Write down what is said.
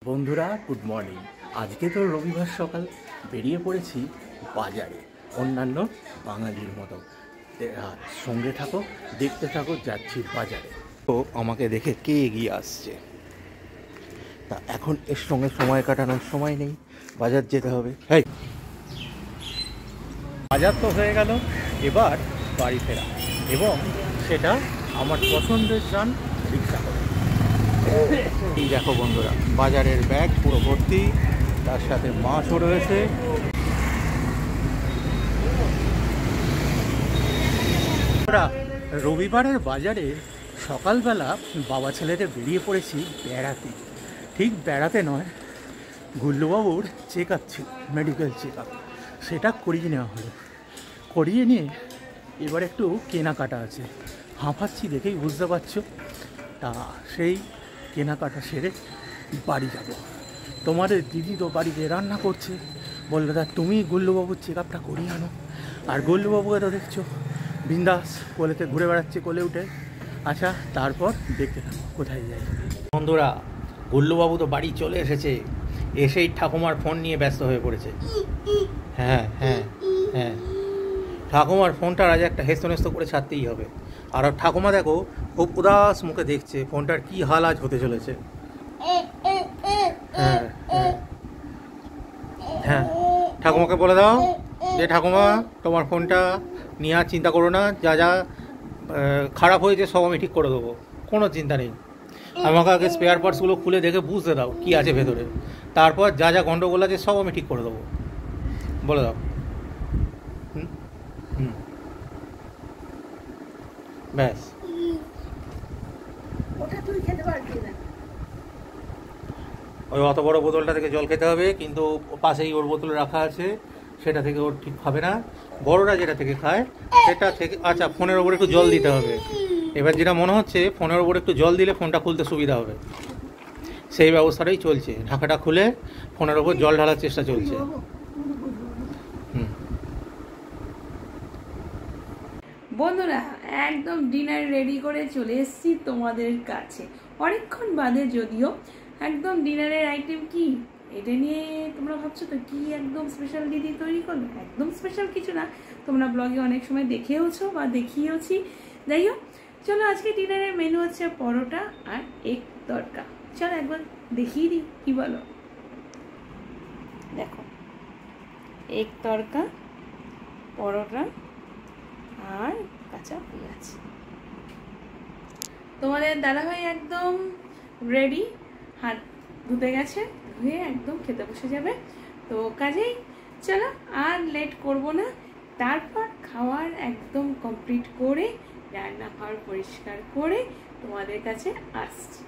বন্ধুরা good morning. আজকে তো রবিবার সকাল, বেরিয়ে পড়েছি বাজারে অন্যান্য বাঙালির মতো। সঙ্গে থাকো, দেখতে থাকো, যাচ্ছি বাজারে। তো আমাকে দেখে কে এগিয়ে আসছে, তা এখন এর সঙ্গে সময় কাটানোর সময় নেই, বাজার যেতে হবে। হ্যাঁ, বাজার তো হয়ে গেল, এবার বাড়ি ফেরা, এবং সেটা আমার পছন্দের যান রিক্সা করে। এই দেখো বন্ধুরা, বাজারের ব্যাগ পুরো ভর্তি, তার সাথে মাছও রয়েছে। রবিবারের বাজারে সকালবেলা বাবা ছেলেতে বেরিয়ে পড়েছি বেড়াতে। ঠিক বেড়াতে নয়, গুল্লুবাবুর চেক আপ ছিল, মেডিকেল চেক আপ, সেটা করিয়ে নেওয়া হলো। করিয়ে নিয়ে এবার একটু কেনাকাটা আছে, হাঁপাচ্ছি দেখেই বুঝতে পারছো। তা সেই কেনাকাটা সেরে বাড়ি যাব। তোমাদের দিদি তো বাড়িতে রান্না করছে, বললো দা তুমি গুল্লুবাবুর চেক আপটা করিয়ে আনো। আর গুল্লুবাবুকে তো দেখছো বিন্দাস কোলেতে ঘুরে বেড়াচ্ছে, কোলে উঠে। আচ্ছা, তারপর দেখতে থাকো কোথায় যাই। বন্ধুরা, গুল্লুবাবু তো বাড়ি চলে এসেছে, এসেই ঠাকুমার ফোন নিয়ে ব্যস্ত হয়ে পড়েছে। হ্যাঁ হ্যাঁ হ্যাঁ, ঠাকুমার ফোনটার আজ একটা হেস্তনেস্ত করে ছাড়তেই হবে। আর ঠাকুমা দেখো খুব উদাস মুখে দেখছে ফোনটার কি হাল আজ হতে চলেছে। হ্যাঁ হ্যাঁ হ্যাঁ, ঠাকুমাকে বলে দাও যে ঠাকুমা তোমার ফোনটা নিয়ে আর চিন্তা করো না, যা যা খারাপ হয়েছে সব আমি ঠিক করে দেবো, কোনো চিন্তা নেই। আমাকে আগে স্পেয়ার পার্টসগুলো খুলে দেখে বুঝতে দাও কী আছে ভেতরে, তারপর যা যা গন্ডগোল আছে সব আমি ঠিক করে দেবো, বলে দাও। হুম হুম, ব্যাস। ওই অত বড় বোতলটা থেকে জল খেতে হবে, কিন্তু পাশেই ওর বোতল রাখা আছে, সেটা থেকে ওর ঠিক হবে না। বড়রা যেটা থেকে খায় সেটা থেকে। আচ্ছা, ফোনের ওপর একটু জল দিতে হবে। এবার যেটা মনে হচ্ছে ফোনের ওপর একটু জল দিলে ফোনটা খুলতে সুবিধা হবে, সেই ব্যবস্থাটাই চলছে। ঢাকাটা খুলে ফোনের ওপর জল ঢালার চেষ্টা চলছে। বন্ধুরা, একদম ডিনার রেডি করে চলে এসেছি তোমাদের কাছে, অনেকক্ষণ বাদে যদিও। একদম ডিনারের আইটেম কি এটা নিয়ে তোমরা ভাবছো তো, কি একদম স্পেশাল দিদি তৈরি করলো? একদম স্পেশাল কিছু না, তোমরা ব্লগে অনেক সময় দেখেওছো বা দেখিয়েওছি। যাই হোক, চলো আজকে ডিনারের মেনু হচ্ছে পরোটা আর এগ তড়কা। চলো একবার দেখিয়ে দিই, কি বলো? দেখো, এগ তড়কা, পরোটা আর কাঁচা পেঁয়াজ। তোমাদের দাদাভাই একদম রেডি, হাত ধুতে গেছে, ধুয়ে একদম খেতে বসে যাবে। তো কাজেই চলো আর লেট করব না, তারপর খাওয়ার একদম কমপ্লিট করে রান্নাঘর পরিষ্কার করে তোমাদের কাছে আসছি।